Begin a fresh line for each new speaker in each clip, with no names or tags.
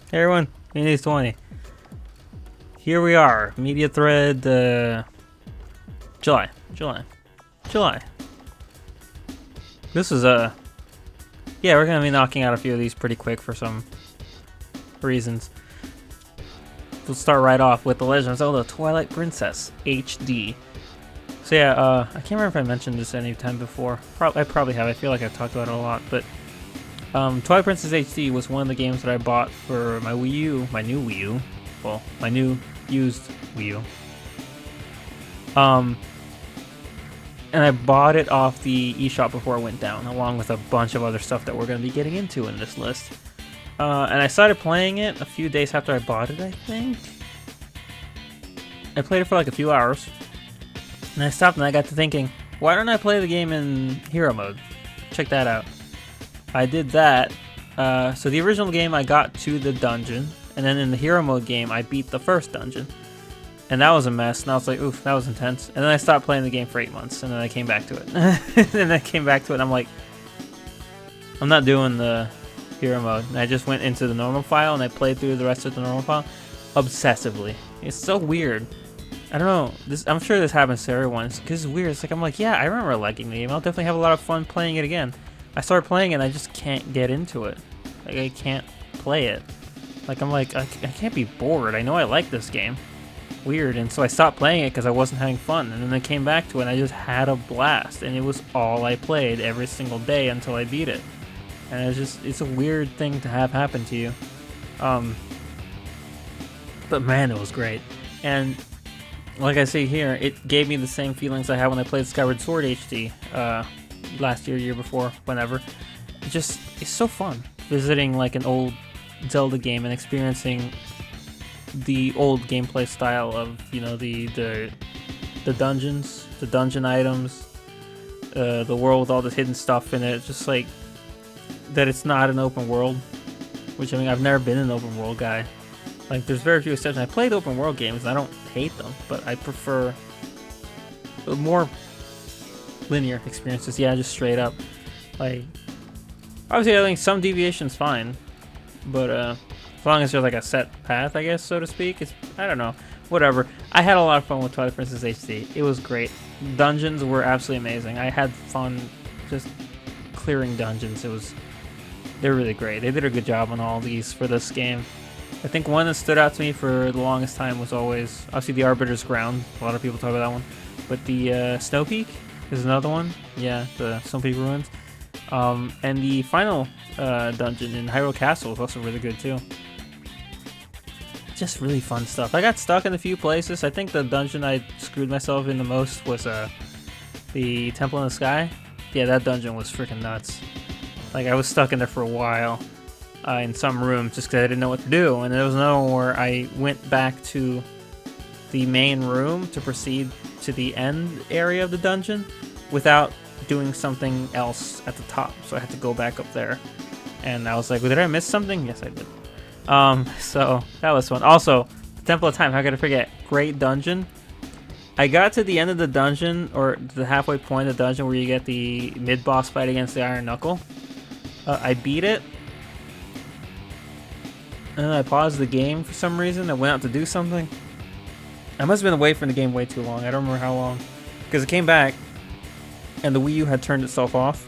Hey everyone, Phoenix 20. Here we are, media thread, July. This is yeah, we're gonna be knocking out a few of these pretty quick for some reasons. We'll start right off with The Legend of Zelda Twilight Princess HD. So yeah, I can't remember if I mentioned this any time before. I probably have. I feel like I've talked about it a lot, but Twilight Princess HD was one of the games that I bought for my Wii U, my new Wii U. Well, my new used Wii U. And I bought it off the eShop before it went down, along with a bunch of other stuff that we're going to be getting into in this list. And I started playing it a few days after I bought it, I think. I played it for like a few hours. And I stopped and I got to thinking, why don't I play the game in hero mode? Check that out. I did that. So the original game, I got to the dungeon. And then in the hero mode game, I beat the first dungeon. And that was a mess. And I was like, oof, that was intense. And then I stopped playing the game for 8 months. And then I came back to it. And then I came back to it and I'm like, I'm not doing the hero mode. And I just went into the normal file and I played through the rest of the normal file obsessively. It's so weird. I don't know. I'm sure this happens to everyone. Because it's weird. It's like, I'm like, yeah, I remember liking the game. I'll definitely have a lot of fun playing it again. I started playing it and I just can't get into it. Like, I can't play it. Like, I'm like, I can't be bored. I know I like this game. Weird. And so I stopped playing it because I wasn't having fun. And then I came back to it and I just had a blast. And it was all I played every single day until I beat it. And it's a weird thing to have happen to you. But man, it was great. And like I say here, it gave me the same feelings I had when I played Skyward Sword HD last year, year before, whenever. It's so fun visiting like an old Zelda game and experiencing the old gameplay style of, you know, the dungeons, the dungeon items, the world with all this hidden stuff in it. Just like that, it's not an open world, which, I mean, I've never been an open world guy. Like, there's very few exceptions. I played open world games and I don't hate them, but I prefer more linear experiences. Yeah, just straight up. Like, obviously I think some deviation's fine, but as long as there's like a set path, I guess, so to speak, I don't know, whatever. I had a lot of fun with Twilight Princess HD. It was great. Dungeons were absolutely amazing. I had fun just clearing dungeons. They're really great. They did a good job on all these for this game. I think one that stood out to me for the longest time was always, obviously, the Arbiter's Ground. A lot of people talk about that one. But the Snow Peak is another one. Yeah, the Snow Peak Ruins. And the final dungeon in Hyrule Castle is also really good too. Just really fun stuff. I got stuck in a few places. I think the dungeon I screwed myself in the most was the Temple in the Sky. Yeah, that dungeon was freaking nuts. Like, I was stuck in there for a while in some rooms just because I didn't know what to do. And there was another one where I went back to the main room to proceed to the end area of the dungeon without doing something else at the top, so I had to go back up there. And I was like, well, did I miss something? Yes, I did. So that was fun. Also, Temple of Time, how could I forget? Great dungeon. I got to the end of the dungeon, or the halfway point of the dungeon where you get the mid-boss fight against the Iron Knuckle. I beat it, and then I paused the game for some reason. I went out to do something. I must have been away from the game way too long. I don't remember how long, because it came back and the Wii U had turned itself off.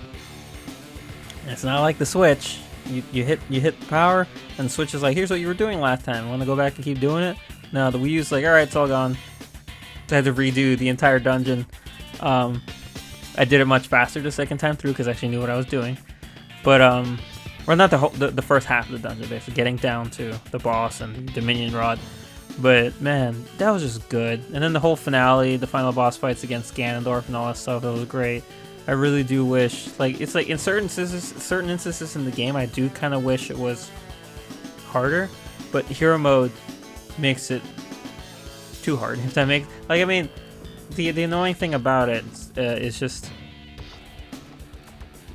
And it's not like the Switch. You hit power, and the Switch is like, here's what you were doing last time. Want to go back and keep doing it? No, the Wii U's like, all right, it's all gone. I had to redo the entire dungeon. I did it much faster the second time through because I actually knew what I was doing. But or not the first half of the dungeon, basically getting down to the boss and the Dominion Rod. But man, that was just good. And then the whole finale, the final boss fights against Ganondorf and all that stuff, that was great. I really do wish, like, it's like in certain instances in the game, I do kind of wish it was harder, but hero mode makes it too hard. If that makes, like, I mean, the annoying thing about it is just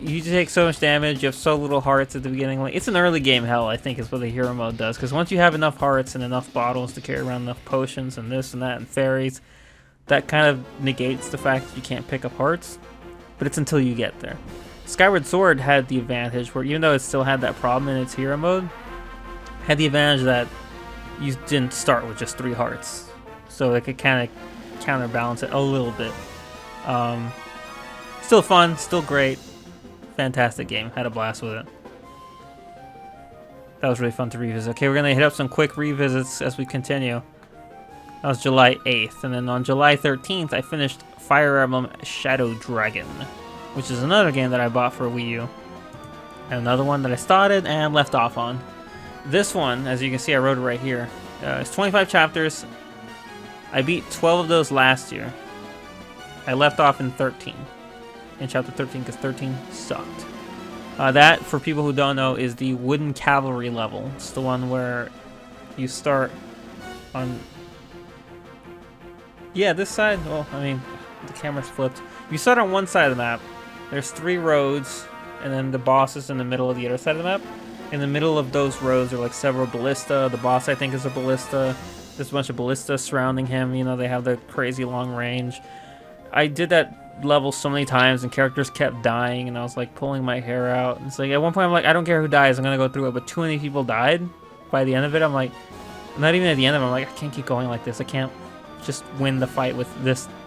you take so much damage, you have so little hearts at the beginning. Like, it's an early game hell, I think, is what the hero mode does. Because once you have enough hearts and enough bottles to carry around enough potions and this and that and fairies, that kind of negates the fact that you can't pick up hearts. But it's until you get there. Skyward Sword had the advantage where, even though it still had that problem in its hero mode, had the advantage that you didn't start with just 3 hearts, so it could kind of counterbalance it a little bit. Still fun, still great, fantastic game. Had a blast with it. That was really fun to revisit. Okay, we're gonna hit up some quick revisits as we continue. That was July 8th, and then on July 13th, I finished Fire Emblem Shadow Dragon, which is another game that I bought for Wii U, and another one that I started and left off on. This one, as you can see, I wrote it right here. It's 25 chapters. I beat 12 of those last year. I left off in 13. In chapter 13, because 13 sucked. That, for people who don't know, is the Wooden Cavalry level. It's the one where you start on... Yeah, this side, well, I mean, the camera's flipped. You start on one side of the map. There's 3 roads, and then the boss is in the middle of the other side of the map. In the middle of those roads are like several ballista. The boss, I think, is a ballista. There's a bunch of ballistas surrounding him. You know, they have the crazy long range. I did that level so many times, and characters kept dying, and I was like pulling my hair out. It's like at one point I'm like, I don't care who dies, I'm gonna go through it. But too many people died by the end of it. I'm like, not even at the end of it, I'm like, I can't keep going like this. I can't just win the fight with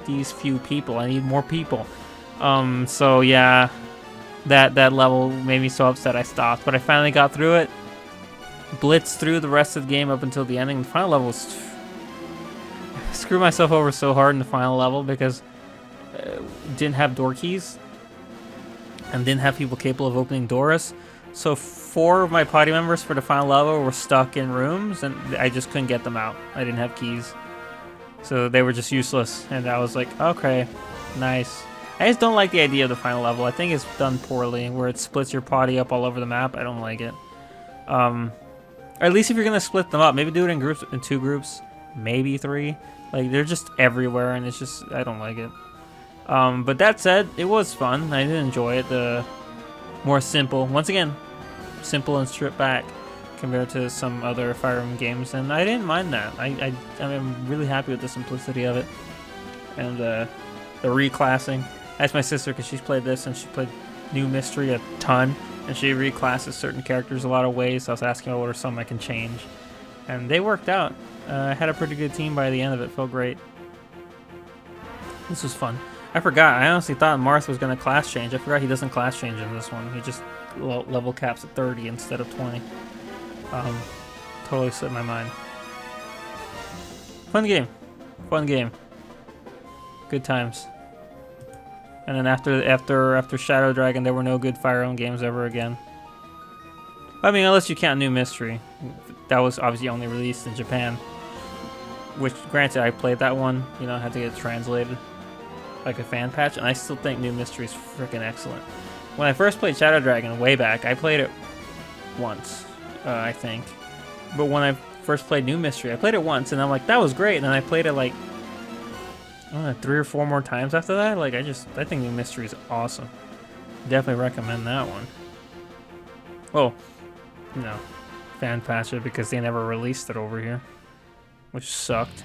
these few people. I need more people. So yeah. That level made me so upset I stopped, but I finally got through it. Blitzed through the rest of the game up until the ending. The final level was... Screwed myself over so hard in the final level because didn't have door keys and didn't have people capable of opening doors. So 4 of my party members for the final level were stuck in rooms, and I just couldn't get them out. I didn't have keys. So they were just useless, and I was like, okay, nice. I just don't like the idea of the final level. I think it's done poorly, where it splits your party up all over the map. I don't like it. Or at least if you're gonna split them up, maybe do it in groups, in 2 groups, maybe 3. Like, they're just everywhere, and it's just, I don't like it. But that said, it was fun. I did enjoy it. The more simple, once again, simple and stripped back compared to some other Fire Emblem games, and I didn't mind that. I'm really happy with the simplicity of it, and the reclassing. I asked my sister, because she's played this, and she played New Mystery a ton, and she reclasses certain characters a lot of ways, so I was asking her what are some I can change. And they worked out. I had a pretty good team by the end of it. Felt great. This was fun. I forgot. I honestly thought Marth was going to class change. I forgot he doesn't class change in this one. He just level caps at 30 instead of 20. Totally slipped my mind. Fun game. Fun game. Good times. And then after Shadow Dragon, there were no good Fire Emblem games ever again. I mean, unless you count New Mystery. That was obviously only released in Japan. Which, granted, I played that one. You know, I had to get it translated. Like a fan patch. And I still think New Mystery is freaking excellent. When I first played Shadow Dragon way back, I played it once, I think. But when I first played New Mystery, I played it once, and I'm like, that was great. And then I played it like, I don't know, 3 or 4 more times after that. Like, I think New Mystery is awesome. Definitely recommend that one. Well, you know, fan patch it because they never released it over here, which sucked.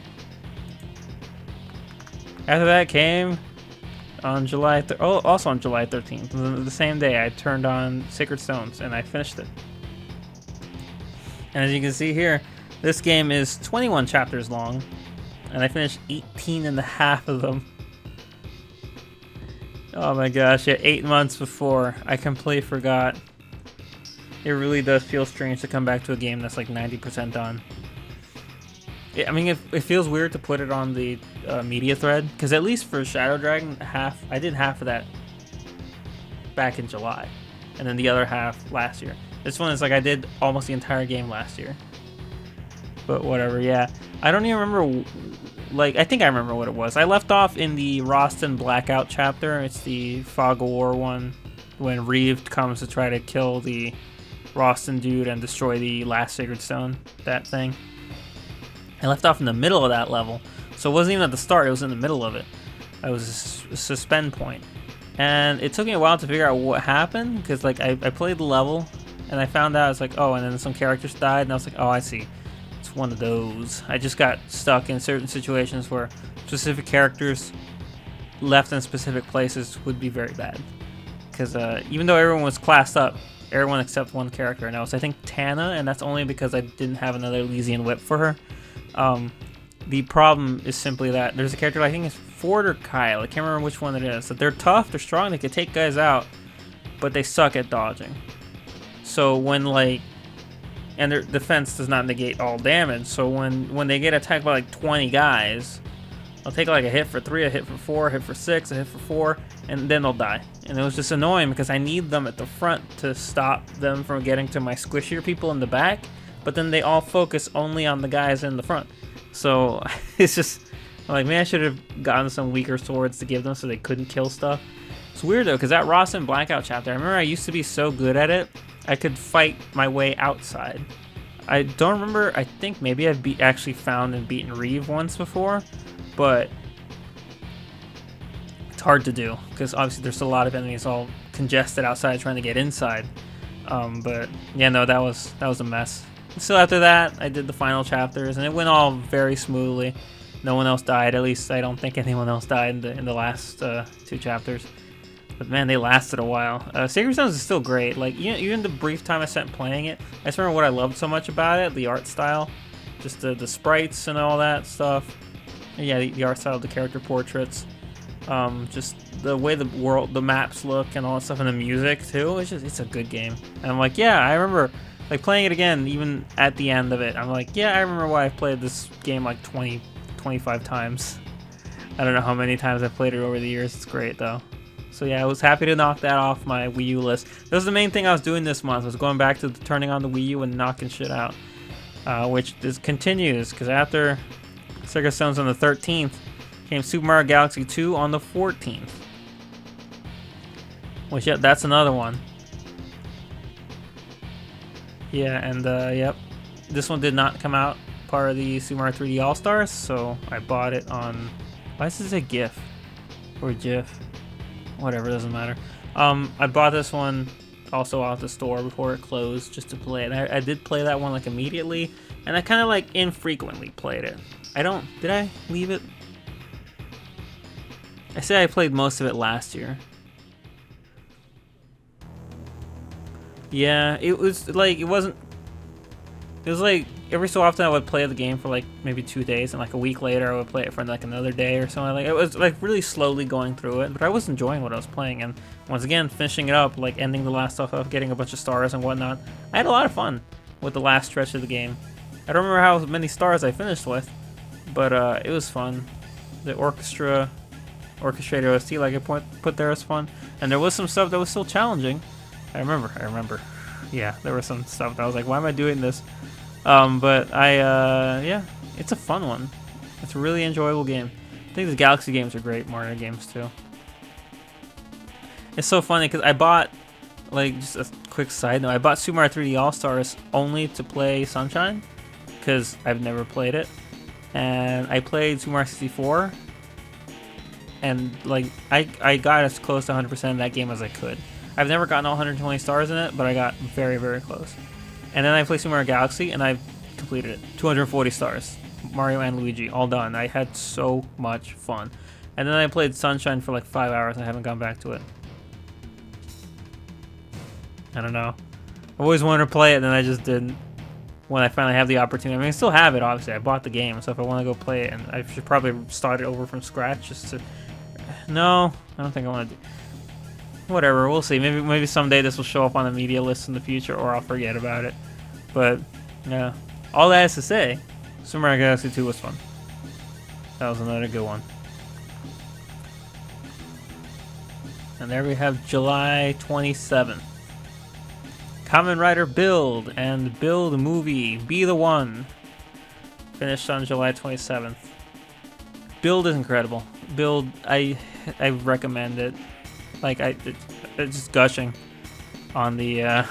After that came on also on July 13th, the same day I turned on Sacred Stones and I finished it. And as you can see here, this game is 21 chapters long, and I finished 18 and a half of them. Oh my gosh, yeah, 8 months before. I completely forgot. It really does feel strange to come back to a game that's like 90% done. I mean, it feels weird to put it on the media thread, because at least for Shadow Dragon, I did half of that back in July, and then the other half last year. This one is like I did almost the entire game last year. But whatever, yeah. I don't even remember, like, I think I remember what it was. I left off in the Roston Blackout chapter. It's the Fog of War one, when Reeve comes to try to kill the Roston dude and destroy the last Sacred Stone, that thing. I left off in the middle of that level, so it wasn't even at the start, it was in the middle of it. It was a suspend point. And it took me a while to figure out what happened, because like I played the level, and I found out, it's like, oh, and then some characters died, and I was like, oh, I see. It's one of those. I just got stuck in certain situations where specific characters left in specific places would be very bad. Because even though everyone was classed up, everyone except one character, and that was, I think, Tana, and that's only because I didn't have another Elysian whip for her. The problem is simply that there's a character, I think it's Ford or Kyle, I can't remember which one it is, that they're tough, they're strong, they can take guys out, but they suck at dodging. So when, like, and their defense does not negate all damage, so when they get attacked by like 20 guys, they'll take like a hit for 3, a hit for 4, a hit for 6, a hit for 4, and then they'll die. And it was just annoying because I need them at the front to stop them from getting to my squishier people in the back, but then they all focus only on the guys in the front. So it's just, I'm like, man, I should have gotten some weaker swords to give them so they couldn't kill stuff. It's weird though, because that Ross and Blackout chapter, I remember I used to be so good at it, I could fight my way outside. I don't remember, I think maybe I've actually found and beaten Reeve once before, but it's hard to do, because obviously there's a lot of enemies all congested outside trying to get inside. But yeah, no, that was a mess. So after that, I did the final chapters, and it went all very smoothly. No one else died, at least I don't think anyone else died in the last 2 chapters. But man, they lasted a while. Sacred Stones is still great. Like, even the brief time I spent playing it, I just remember what I loved so much about it, the art style. Just the sprites and all that stuff. And yeah, the art style, the character portraits. Just the way the maps look and all that stuff, and the music too. It's a good game. And I'm like, yeah, I remember like playing it again, even at the end of it. I'm like, yeah, I remember why I've played this game like 25 times. I don't know how many times I've played it over the years. It's great though. So yeah, I was happy to knock that off my Wii U list. That was the main thing I was doing this month, was going back to turning on the Wii U and knocking shit out. Which continues, because after Sacred Stones on the 13th, came Super Mario Galaxy 2 on the 14th. Which, yeah, that's another one. Yeah, and yep, this one did not come out part of the Super Mario 3D All-Stars, so I bought it on, why does it say GIF? Or GIF? Whatever, doesn't matter. I bought this one also out the store before it closed just to play it. I did play that one like immediately, and I kind of like infrequently played it. Did I leave it? I say I played most of it last year. Yeah, it was like, it was like every so often I would play the game for like maybe 2 days, and like a week later I would play it for like another day or something. Like, it was like really slowly going through it, but I was enjoying what I was playing, and once again finishing it up, like ending the last stuff up, getting a bunch of stars and whatnot. I had a lot of fun with the last stretch of the game. I don't remember how many stars I finished with, but it was fun. The orchestrated OST, like I put there, was fun, and there was some stuff that was still challenging. I remember. Yeah, there was some stuff that I was like, why am I doing this? But yeah, it's a fun one. It's a really enjoyable game. I think the Galaxy games are great, Mario games too. It's so funny because I bought, like, just a quick side note, I bought Super Mario 3D All-Stars only to play Sunshine, because I've never played it. And I played Super Mario 64, and like, I got as close to 100% of that game as I could. I've never gotten all 120 stars in it, but I got very, very close. And then I played Super Mario Galaxy, and I completed it. 240 stars. Mario and Luigi, all done. I had so much fun. And then I played Sunshine for like 5 hours, and I haven't gone back to it. I don't know. I've always wanted to play it, and then I just didn't. When I finally have the opportunity. I mean, I still have it, obviously. I bought the game, so if I want to go play it, and I should probably start it over from scratch just to... No, I don't think I want to do... Whatever, we'll see. Maybe someday this will show up on the media list in the future, or I'll forget about it. But, yeah. All that is to say, Super Mario Galaxy 2 was fun. That was another good one. And there we have July 27th. Kamen Rider Build and Build Movie Be the One. Finished on July 27th. Build is incredible. Build, I recommend it. Like, it's just gushing on the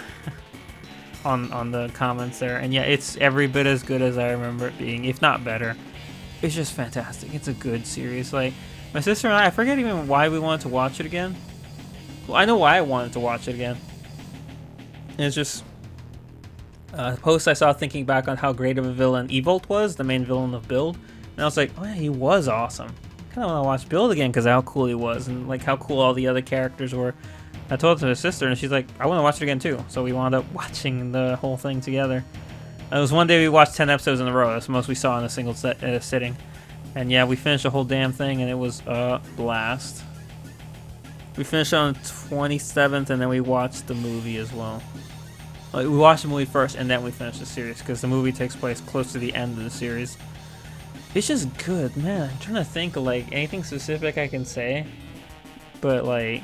on the comments there, and yeah, it's every bit as good as I remember it being, if not better. It's just fantastic. It's a good series. Like, my sister and I forget even why we wanted to watch it again. Well, I know why I wanted to watch it again. And it's just a post I saw thinking back on how great of a villain Evolt was, the main villain of Build, and I was like, oh yeah, he was awesome. Kind of want to watch Build again because of how cool he was, and like how cool all the other characters were. I told it to her sister, and she's like, I want to watch it again too. So we wound up watching the whole thing together. It was one day we watched 10 episodes in a row. That's the most we saw in a single sitting. And yeah, we finished the whole damn thing, and it was a blast. We finished on the 27th, and then we watched the movie as well. Like, we watched the movie first, and then we finished the series, because the movie takes place close to the end of the series. It's just good, man. I'm trying to think of, like, anything specific I can say. But, like,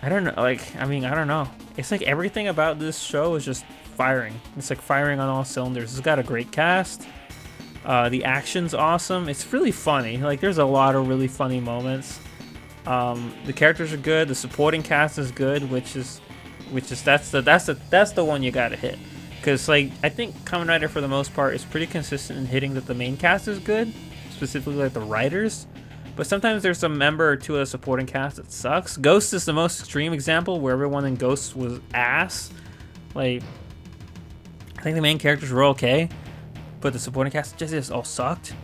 I don't know. Like, I mean, I don't know. It's like everything about this show is just firing. It's like firing on all cylinders. It's got a great cast. The action's awesome. It's really funny. Like, there's a lot of really funny moments. The characters are good. The supporting cast is good, which is that's the one you gotta hit. Because, like, I think Kamen Rider for the most part is pretty consistent in hitting that the main cast is good, specifically like the writers. But sometimes there's a member or two of the supporting cast that sucks. Ghost is the most extreme example, where everyone in Ghost was ass. Like, I think the main characters were okay, but the supporting cast just all sucked.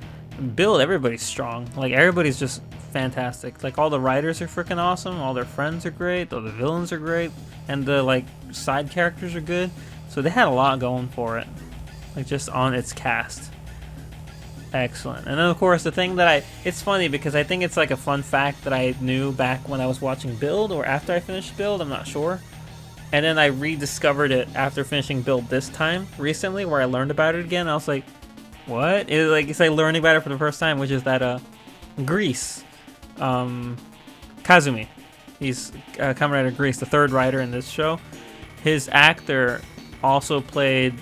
Build, everybody's strong. Like, everybody's just fantastic. Like, all the writers are freaking awesome. All their friends are great. All the villains are great. And the, like, side characters are good. So they had a lot going for it. Like, just on its cast. Excellent. And then, of course, the thing that it's funny because I think it's like a fun fact that I knew back when I was watching Build or after I finished Build, I'm not sure. And then I rediscovered it after finishing Build this time recently, where I learned about it again. I was like, what? It's like learning about it for the first time, which is that Grease, Kazumi, he's Kamen Rider Grease, the third rider in this show. His actor also played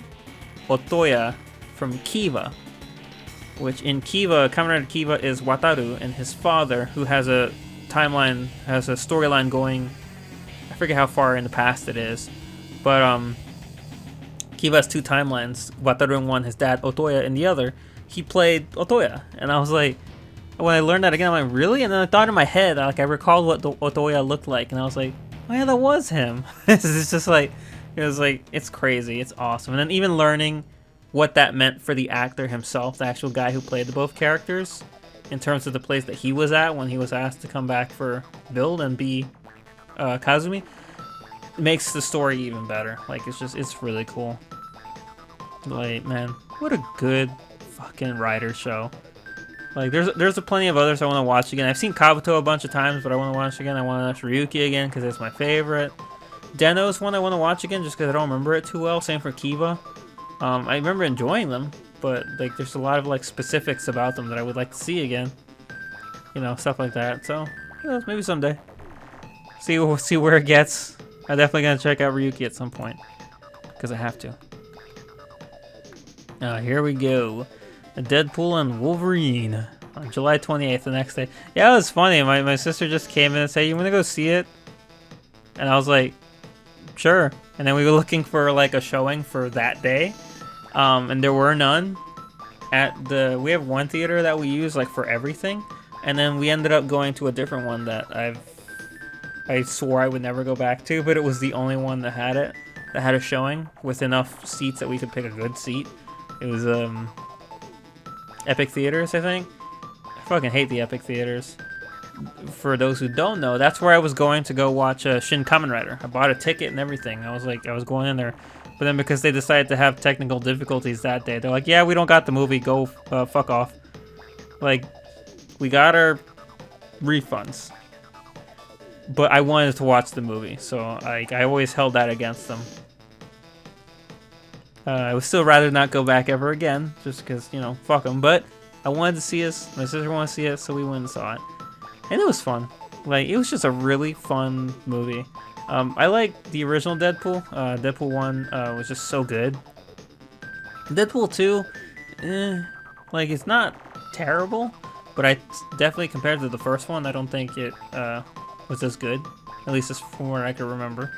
Otoya from Kiva, which in Kiva, Kamen Rider Kiva is Wataru, and his father, who has a storyline going, I forget how far in the past it is, but Kiva has two timelines. Wataru in one, his dad Otoya in the other. He played Otoya, and I was like, when I learned that again, I'm like, really? And then I thought in my head, like, I recalled what the Otoya looked like, and I was like, oh yeah, that was him. It's just like, it was like, it's crazy, it's awesome. And then even learning what that meant for the actor himself, the actual guy who played both characters, in terms of the place that he was at when he was asked to come back for Build and be Kazumi, makes the story even better. Like, it's really cool. Like, man, what a good fucking Rider show. Like, there's a plenty of others I want to watch again. I've seen Kabuto a bunch of times, but I want to watch again. I want to watch Ryuki again because it's my favorite. Deno's one I want to watch again just because I don't remember it too well. Same for Kiva. I remember enjoying them, but like there's a lot of like specifics about them that I would like to see again. You know, stuff like that. So, maybe someday. See where it gets. I'm definitely gonna check out Ryuki at some point because I have to. Here we go. Deadpool and Wolverine on July 28th, the next day. Yeah, it was funny. My sister just came in and said, "You want to go see it?" And I was like, "Sure." And then we were looking for like a showing for that day, and there were none. We have one theater that we use like for everything, and then we ended up going to a different one that I swore I would never go back to, but it was the only one that had it, that had a showing with enough seats that we could pick a good seat. It was Epic Theaters, I think. I fucking hate the Epic Theaters. For those who don't know, that's where I was going to go watch Shin Kamen Rider. I bought a ticket and everything. I was going in there, but then because they decided to have technical difficulties that day, they're like, "Yeah, we don't got the movie. Go fuck off." Like, we got our refunds, but I wanted to watch the movie, so I always held that against them. I would still rather not go back ever again, just because, fuck them. But I wanted to see it. My sister wanted to see it, so we went and saw it. And it was fun. Like, it was just a really fun movie. I like the original Deadpool. Deadpool 1 was just so good. Deadpool 2, like, it's not terrible, but I definitely, compared to the first one, I don't think it was as good. At least from what I can remember.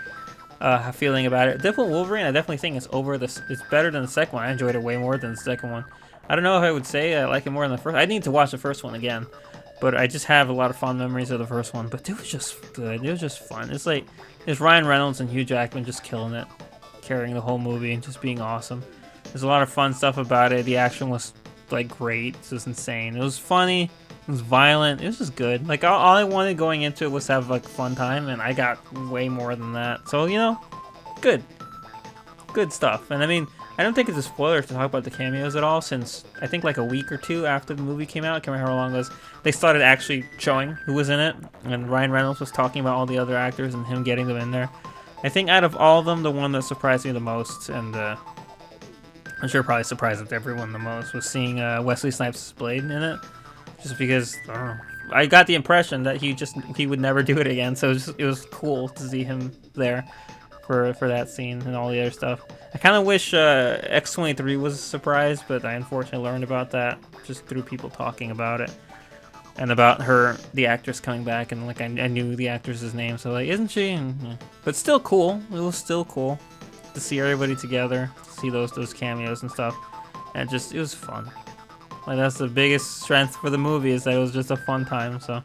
Feeling about it. Deadpool Wolverine, I definitely think it's better than the second one. I enjoyed it way more than the second one. I don't know if I would say I like it more than the first. I need to watch the first one again, but I just have a lot of fond memories of the first one. But it was just good. It was just fun. It's Ryan Reynolds and Hugh Jackman just killing it, carrying the whole movie and just being awesome. There's a lot of fun stuff about it. The action was like great. It was insane. It was funny. It was violent. It was just good. Like all I wanted going into it was to have like a fun time, and I got way more than that. So you know, good, good stuff. And I mean, I don't think it's a spoiler to talk about the cameos at all, since I think like a week or two after the movie came out, I can't remember how long it was, they started actually showing who was in it, and Ryan Reynolds was talking about all the other actors and him getting them in there. I think out of all of them, the one that surprised me the most, and I'm sure probably surprised everyone the most, was seeing Wesley Snipes' Blade in it. Just because, I don't know, I got the impression that he would never do it again, so it was cool to see him there for that scene and all the other stuff. I kind of wish X-23 was a surprise, but I unfortunately learned about that just through people talking about it. And about the actress coming back, and like I knew the actress's name, so like, isn't she? And, yeah. But still cool. It was still cool to see everybody together, to see those cameos and stuff, and it was fun. Like that's the biggest strength for the movie, is that it was just a fun time. So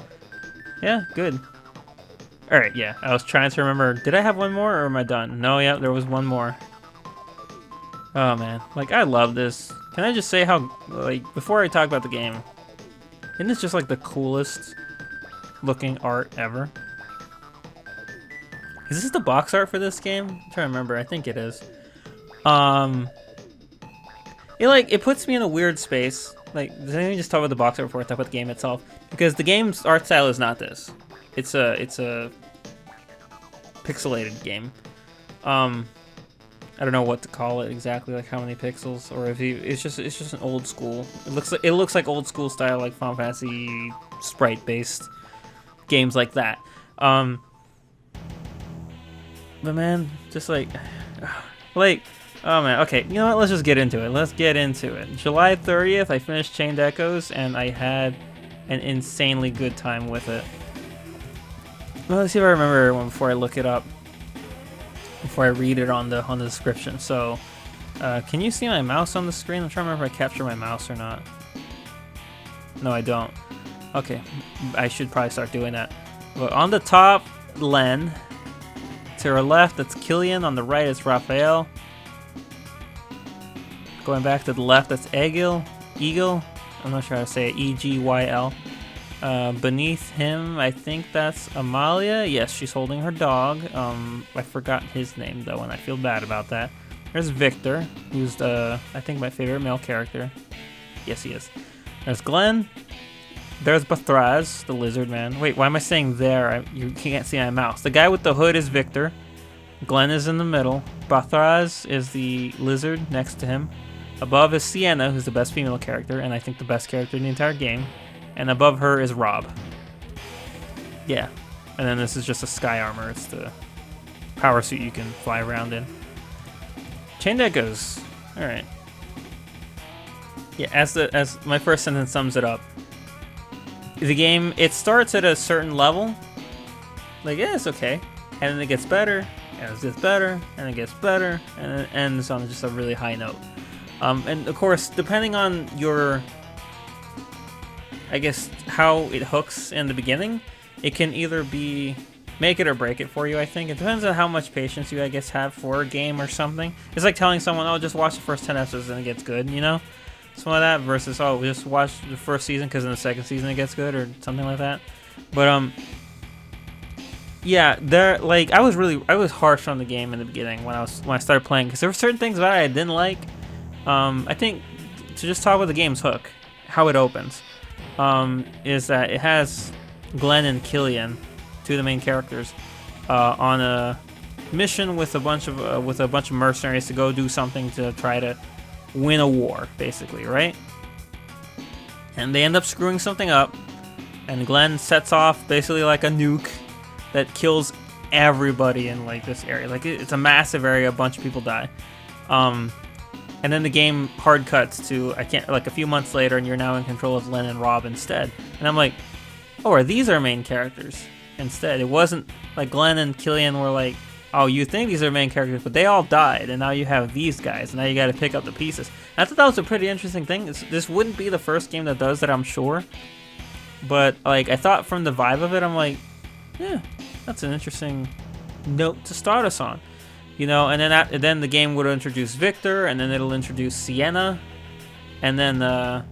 yeah, good. All right, yeah. I was trying to remember. Did I have one more, or am I done? No, yeah, there was one more. Oh man, like I love this. Can I just say how, like, before I talk about the game, isn't this just like the coolest looking art ever? Is this the box art for this game? I'm trying to remember. I think it is. It puts me in a weird space. Like, does anyone just talk about the box art before I talk about the game itself? Because the game's art style is not this. It's a pixelated game. I don't know what to call it exactly, like how many pixels, or if it's just an old school. It looks like old school style, like Final Fantasy sprite based games like that. But man, just like oh man, okay, you know what, let's just get into it. Let's get into it. July 30th, I finished Chained Echoes, and I had an insanely good time with it. Well, let's see if I remember one before I look it up, before I read it on the description. So, can you see my mouse on the screen? I'm trying to remember if I capture my mouse or not. No, I don't. Okay, I should probably start doing that. But on the top, Len. To her left, that's Killian. On the right, it's Raphael. Going back to the left, that's Eagle. I'm not sure how to say it. Egyl. Beneath him, I think that's Amalia. Yes, she's holding her dog. I forgot his name though, and I feel bad about that. There's Victor, who's I think my favorite male character. Yes, he is. There's Glenn. There's Bathraz, the lizard man. Wait, why am I saying there? You can't see my mouse. The guy with the hood is Victor. Glenn is in the middle. Bathraz is the lizard next to him. Above is Sienna, who's the best female character, and I think the best character in the entire game. And above her is Rob. Yeah. And then this is just a sky armor. It's the power suit you can fly around in. Chained Echoes. Alright. Yeah, as my first sentence sums it up. The game, it starts at a certain level. Like, yeah, it's okay. And then it gets better, and it gets better, and it gets better, and it ends on just a really high note. And of course, depending on your, I guess, how it hooks in the beginning, it can either be make it or break it for you, I think. It depends on how much patience you, I guess, have for a game or something. It's like telling someone, oh, just watch the first 10 episodes and it gets good, you know? Something like that, versus, oh, just watch the first season because in the second season it gets good, or something like that. But, yeah, I was harsh on the game in the beginning when I started playing, because there were certain things about it I didn't like. I think, to just talk about the game's hook, how it opens, is that it has Glenn and Killian, two of the main characters, on a mission with a bunch of mercenaries to go do something to try to win a war, basically, right? And they end up screwing something up, and Glenn sets off basically like a nuke that kills everybody in like this area. Like it's a massive area, a bunch of people die. And then the game hard cuts to a few months later, and you're now in control of Len and Rob instead. And I'm like, oh, are these our main characters instead? It wasn't like Glenn and Killian were like, oh, you think these are main characters, but they all died, and now you have these guys, and now you got to pick up the pieces. And I thought that was a pretty interesting thing. This wouldn't be the first game that does that, I'm sure. But like, I thought from the vibe of it, I'm like, yeah, that's an interesting note to start us on, you know. And then the game would introduce Victor, and then it'll introduce Sienna, and then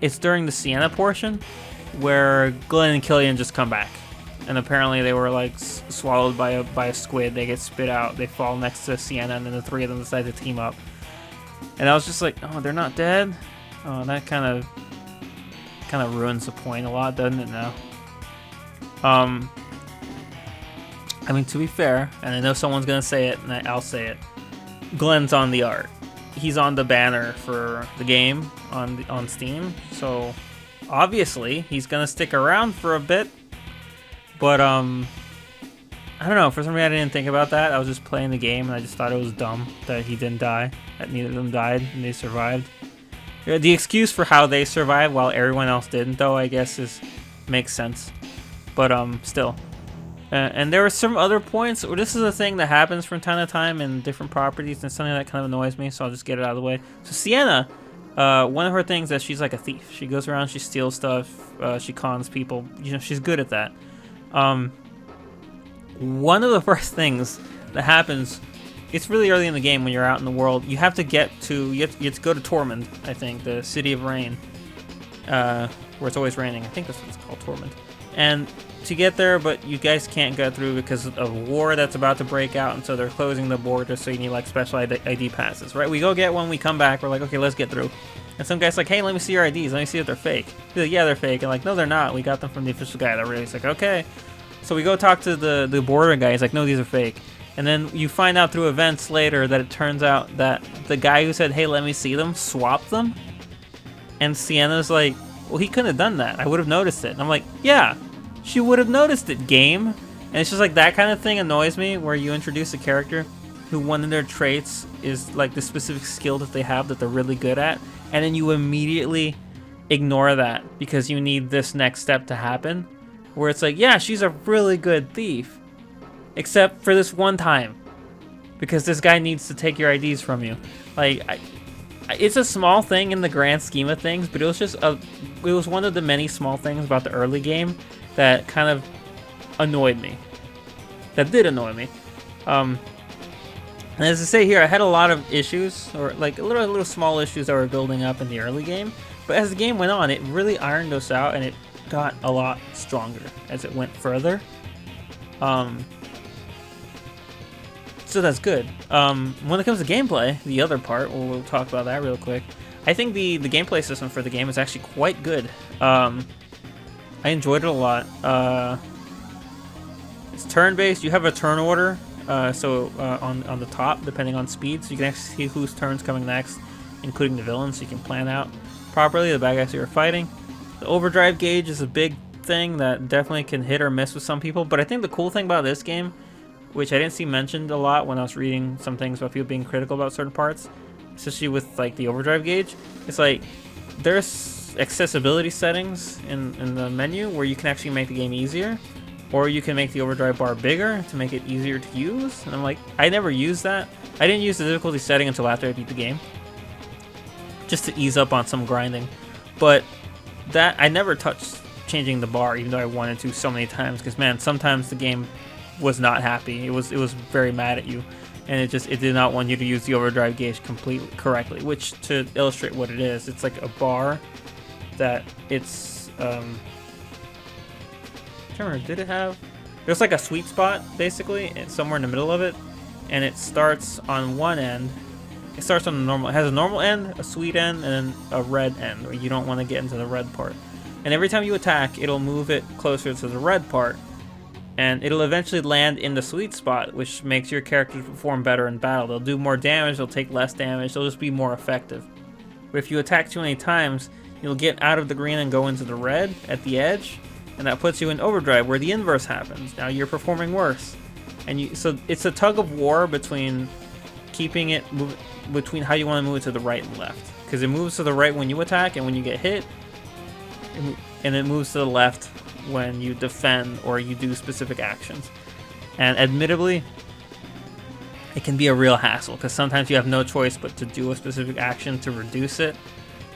it's during the Sienna portion where Glenn and Killian just come back, and apparently they were like swallowed by a squid. They get spit out. They fall next to Sienna, and then the three of them decide to team up. And I was just like, oh, they're not dead. Oh, that kind of ruins the point a lot, doesn't it? Now. I mean, to be fair, and I know someone's gonna say it, and I'll say it. Glenn's on the art. He's on the banner for the game on Steam, so obviously he's gonna stick around for a bit. But I don't know. For some reason, I didn't think about that. I was just playing the game, and I just thought it was dumb that he didn't die. That neither of them died, and they survived. The excuse for how they survived while everyone else didn't, though, I guess makes sense. But still. And there were some other points where this is a thing that happens from time to time in different properties, and something that kind of annoys me, so I'll just get it out of the way. So Sienna, one of her things is that she's like a thief. She goes around, she steals stuff, she cons people. You know, she's good at that. One of the first things that happens, it's really early in the game when you're out in the world. You have to go to Tormund, I think, the City of Rain, where it's always raining. I think that's what it's called, Tormund. And to get there, but you guys can't go through because of war that's about to break out, and so they're closing the border, so you need like special ID passes, right? We go get one, we come back, we're like, okay, let's get through. And some guy's like, hey, let me see your IDs, let me see if they're fake. We're like, yeah, they're fake. And like, no, they're not. We got them from the official guy. They're really. He's like, okay. So we go talk to the border guy. He's like, no, these are fake. And then you find out through events later that it turns out that the guy who said, hey, let me see them, swapped them. And Sienna's like, well, he couldn't have done that. I would have noticed it. And I'm like, yeah. She would have noticed it, game. And it's just like that kind of thing annoys me, where you introduce a character who one of their traits is like the specific skill that they have that they're really good at, and then you immediately ignore that because you need this next step to happen, where it's like, yeah, she's a really good thief, except for this one time, because this guy needs to take your IDs from you. Like, it's a small thing in the grand scheme of things, but it was just it was one of the many small things about the early game that kind of annoyed me. That did annoy me. And as I say here, I had a lot of issues, or like little small issues that were building up in the early game. But as the game went on, it really ironed those out, and it got a lot stronger as it went further. So that's good. When it comes to gameplay, the other part, we'll talk about that real quick. I think the gameplay system for the game is actually quite good. I enjoyed it a lot. It's turn-based. You have a turn order, on the top, depending on speed, so you can actually see whose turn's coming next, including the villains, so you can plan out properly the bad guys you're fighting. The overdrive gauge is a big thing that definitely can hit or miss with some people, but I think the cool thing about this game, which I didn't see mentioned a lot when I was reading some things about people being critical about certain parts, especially with like the overdrive gauge, it's like there's accessibility settings in the menu where you can actually make the game easier, or you can make the overdrive bar bigger to make it easier to use. And I'm like, I never used that. I didn't use the difficulty setting until after I beat the game, just to ease up on some grinding. But that I never touched changing the bar, even though I wanted to so many times, because man, sometimes the game was not happy. It was very mad at you, and it did not want you to use the overdrive gauge completely correctly. Which, to illustrate what it is, it's like a bar that it's I can't remember, did it have, there's like a sweet spot basically somewhere in the middle of it, and it starts on one end. It starts on the normal, it has a normal end, a sweet end, and then a red end where you don't want to get into the red part. And every time you attack, it'll move it closer to the red part, and it'll eventually land in the sweet spot, which makes your character perform better in battle. They'll do more damage, they'll take less damage, they'll just be more effective. But if you attack too many times, you'll get out of the green and go into the red at the edge, and that puts you in overdrive, where the inverse happens. Now you're performing worse, and so it's a tug of war between keeping it between how you want to move it to the right and left, because it moves to the right when you attack and when you get hit, and it moves to the left when you defend or you do specific actions. And admittedly, it can be a real hassle, because sometimes you have no choice but to do a specific action to reduce it.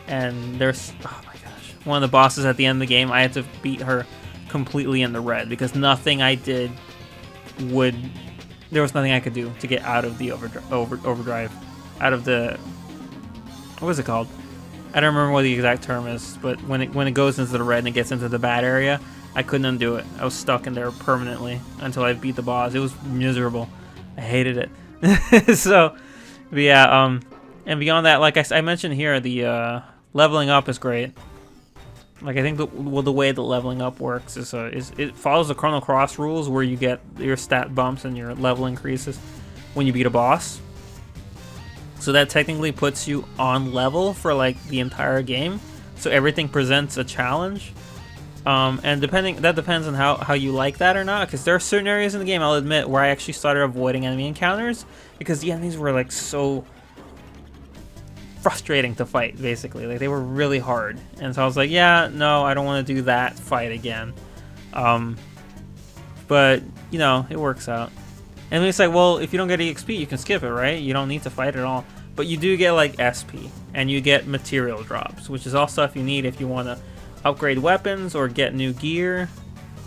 And there's, oh my gosh, one of the bosses at the end of the game, I had to beat her completely in the red, because nothing I did there was nothing I could do to get out of the overdrive, out of the, what was it called? I don't remember what the exact term is, but when it goes into the red and it gets into the bad area, I couldn't undo it. I was stuck in there permanently until I beat the boss. It was miserable. I hated it. So, but yeah, and beyond that, like I mentioned here, the leveling up is great. Like I think the way the leveling up works is it follows the Chrono Cross rules, where you get your stat bumps and your level increases when you beat a boss. So that technically puts you on level for like the entire game. So everything presents a challenge. And that depends on how you like that or not. Because there are certain areas in the game, I'll admit, where I actually started avoiding enemy encounters because the enemies were like so frustrating to fight. Basically, like they were really hard. And so I was like, yeah, no, I don't want to do that fight again. But you know, it works out. And it's like, well, if you don't get EXP, you can skip it, right? You don't need to fight at all. But you do get like SP, and you get material drops, which is all stuff you need if you want to upgrade weapons or get new gear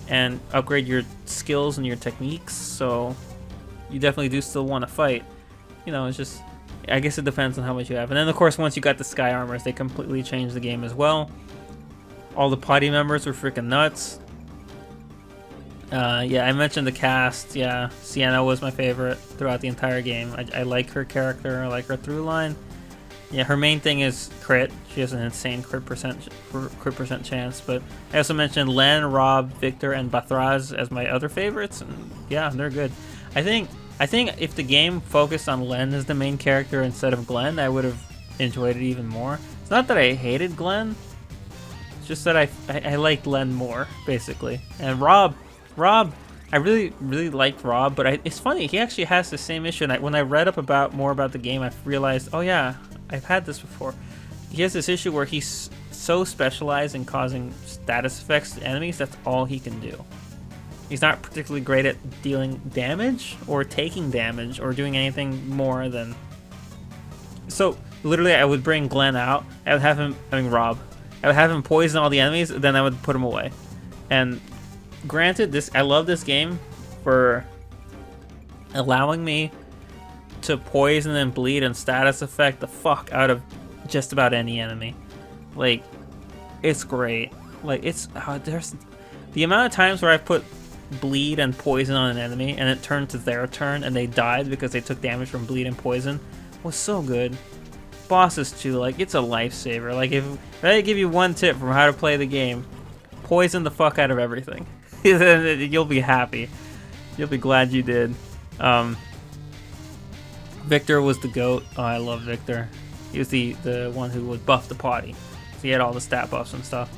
and upgrade your skills and your techniques. So you definitely do still want to fight. You know, it's just, I guess it depends on how much you have. And then of course, once you got the sky armors, they completely changed the game as well. All the party members were freaking nuts. Yeah, I mentioned the cast. Yeah, Sienna was my favorite throughout the entire game. I like her character. I like her through line. Yeah, her main thing is crit. She has an insane crit percent chance. But I also mentioned Len, Rob, Victor, and Bathraz as my other favorites. And yeah, they're good. I think if the game focused on Len as the main character instead of Glenn, I would have enjoyed it even more. It's not that I hated Glenn. It's just that I liked Len more, basically. And Rob, I really liked Rob, but it's funny, he actually has the same issue. And when I read up more about the game, I realized, oh yeah, I've had this before. He has this issue where he's so specialized in causing status effects to enemies, that's all he can do. He's not particularly great at dealing damage or taking damage or doing anything more than... So literally I would bring Glenn out, Rob. I would have him poison all the enemies, then I would put him away. And granted, I love this game for allowing me to poison and bleed and status effect the fuck out of just about any enemy. Like, it's great. Like, there's the amount of times where I've put bleed and poison on an enemy and it turned to their turn and they died because they took damage from bleed and poison was so good. Bosses too, like, it's a lifesaver. Like, if I give you one tip from how to play the game, poison the fuck out of everything. You'll be happy. You'll be glad you did. Victor was the GOAT. Oh, I love Victor. He was the one who would buff the party. So he had all the stat buffs and stuff.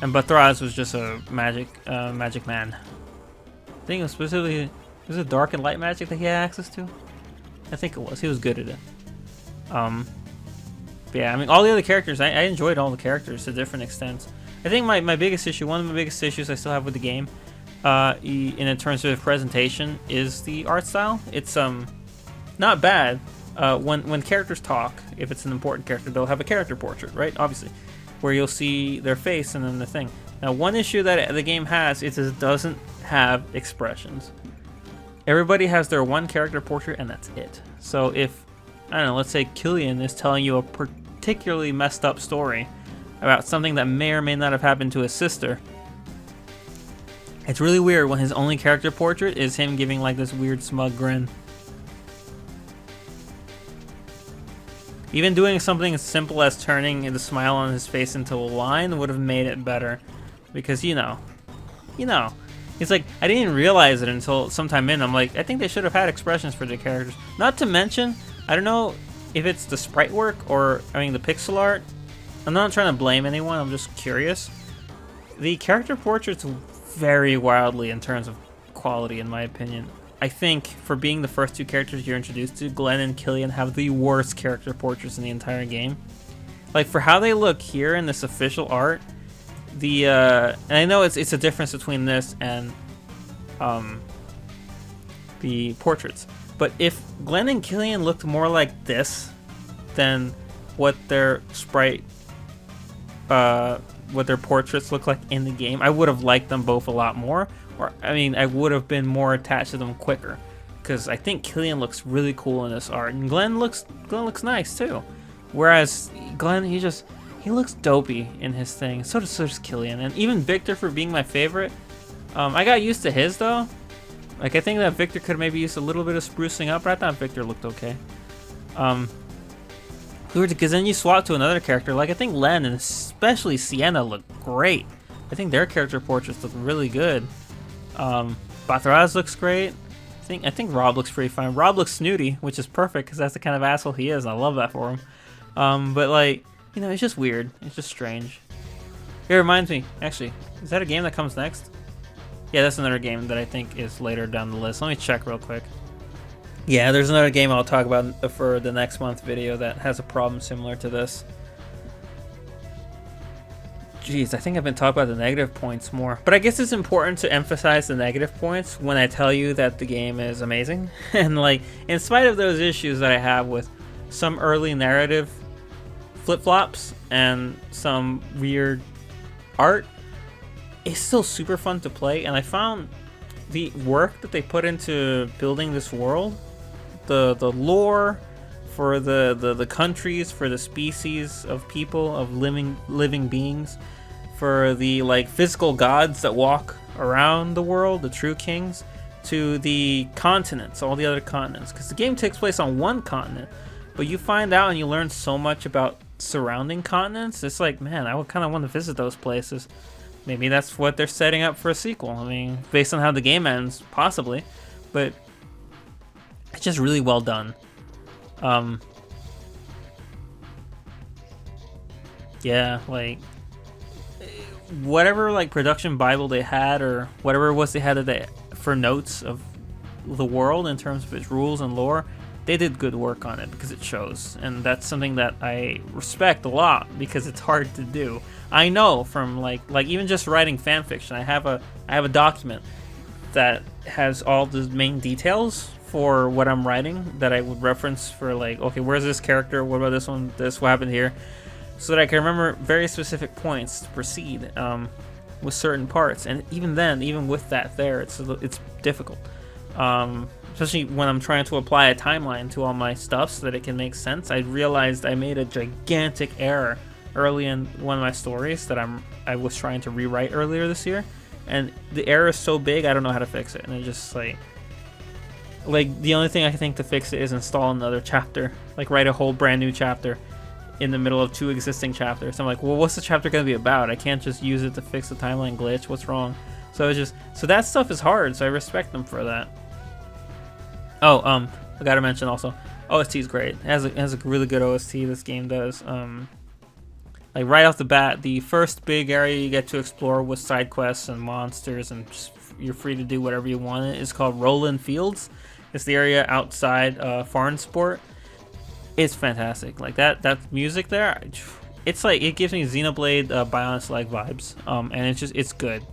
And Bathraz was just a magic man. I think it was specifically, was it dark and light magic that he had access to? I think it was. He was good at it. But yeah, I mean, all the other characters, I enjoyed all the characters to different extents. I think my biggest issue, one of my biggest issues I still have with the game, in terms of presentation, is the art style. It's not bad. When characters talk, if it's an important character, they'll have a character portrait, right? Obviously, where you'll see their face and then the thing. Now, one issue that the game has is it doesn't have expressions. Everybody has their one character portrait and that's it. So if, I don't know, let's say Killian is telling you a particularly messed up story about something that may or may not have happened to his sister, it's really weird when his only character portrait is him giving like this weird smug grin. Even doing something as simple as turning the smile on his face into a line would have made it better. Because, you know, it's like, I didn't even realize it until sometime in. I'm like, I think they should have had expressions for the characters. Not to mention, I don't know if it's the sprite work or, I mean, the pixel art. I'm not trying to blame anyone, I'm just curious. The character portraits vary wildly in terms of quality, in my opinion. I think for being the first two characters you're introduced to, Glenn and Killian have the worst character portraits in the entire game. Like, for how they look here in this official art, and I know it's a difference between this and the portraits, but if Glenn and Killian looked more like this than what their portraits look like in the game, I would have liked them both a lot more. Or, I mean, I would have been more attached to them quicker, because I think Killian looks really cool in this art, and Glenn looks nice too. Whereas Glenn, he looks dopey in his thing. So does Killian, and even Victor for being my favorite. I got used to his though. Like, I think that Victor could have maybe used a little bit of sprucing up, but I thought Victor looked okay. Because then you swap to another character. Like, I think Len and especially Sienna look great. I think their character portraits look really good. Batraz looks great. I think Rob looks pretty fine. Rob looks snooty, which is perfect because that's the kind of asshole he is. And I love that for him. But like, you know, it's just weird. It's just strange. It reminds me, actually, is that a game that comes next? Yeah, that's another game that I think is later down the list. Let me check real quick. Yeah, there's another game I'll talk about for the next month video that has a problem similar to this. Jeez, I think I've been talking about the negative points more. But I guess it's important to emphasize the negative points when I tell you that the game is amazing. And like, in spite of those issues that I have with some early narrative flip-flops and some weird art, it's still super fun to play. And I found the work that they put into building this world, the lore for the countries, for the species of people, of living beings, for the like physical gods that walk around the world, the true kings, to the continents, all the other continents, because the game takes place on one continent, but you find out and you learn so much about surrounding continents. It's like, man, I would kind of want to visit those places. Maybe that's what they're setting up for a sequel. I mean, based on how the game ends, possibly, but it's just really well done. Yeah, like whatever like production bible they had, or whatever it was they had for notes of the world in terms of its rules and lore, they did good work on it because it shows, and that's something that I respect a lot because it's hard to do. I know from like even just writing fan fiction, I have a document that has all the main details for what I'm writing that I would reference for like, okay, where's this character? What about this one? What happened here? So that I can remember very specific points to proceed with certain parts. And even then, even with that there, it's difficult. Especially when I'm trying to apply a timeline to all my stuff so that it can make sense. I realized I made a gigantic error early in one of my stories that I was trying to rewrite earlier this year. And the error is so big, I don't know how to fix it. And it just like the only thing I can think to fix it is install another chapter, like write a whole brand new chapter in the middle of 2 existing chapters. I'm like, well, what's the chapter going to be about? I can't just use it to fix the timeline glitch. What's wrong? So that stuff is hard. So I respect them for that. Oh, I gotta mention also, OST is great. It has a really good OST. This game does. Like right off the bat, the first big area you get to explore with side quests and monsters, and just, you're free to do whatever you want. It's called Roland Fields. It's the area outside Farnsport. It's fantastic. Like that music there, it's like, it gives me Xenoblade Bionis-like vibes. And it's good.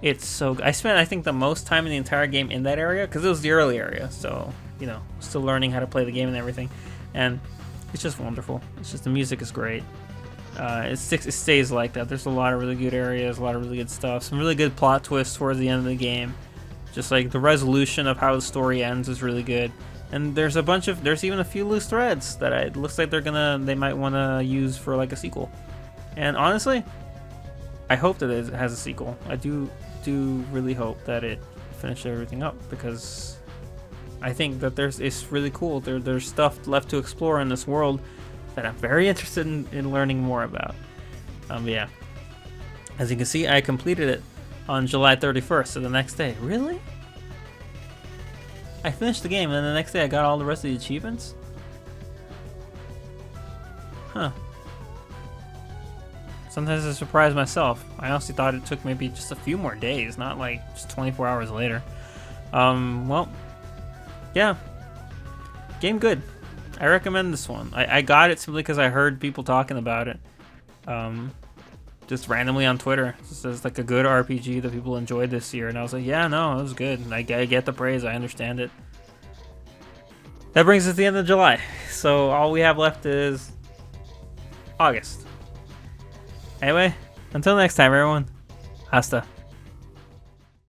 It's so good. I spent, I think, the most time in the entire game in that area because it was the early area. So, you know, still learning how to play the game and everything. And it's just wonderful. It's just, the music is great. It stays like that. There's a lot of really good areas, a lot of really good stuff. Some really good plot twists towards the end of the game. Just like the resolution of how the story ends is really good. And there's even a few loose threads that it looks like they might want to use for like a sequel. And honestly, I hope that it has a sequel. I do really hope that it finishes everything up, because I think that it's really cool. There's stuff left to explore in this world that I'm very interested in learning more about. Yeah. As you can see, I completed it on July 31st, so the next day. Really? I finished the game, and then the next day I got all the rest of the achievements? Huh. Sometimes I surprise myself. I honestly thought it took maybe just a few more days, not like just 24 hours later. Well, yeah. Game good. I recommend this one. I got it simply because I heard people talking about it. Just randomly on Twitter. It says like a good RPG that people enjoyed this year, and I was like, yeah, no, it was good. And I get the praise. I understand it. That brings us to the end of July. So all we have left is August. Anyway, until next time, everyone. Hasta.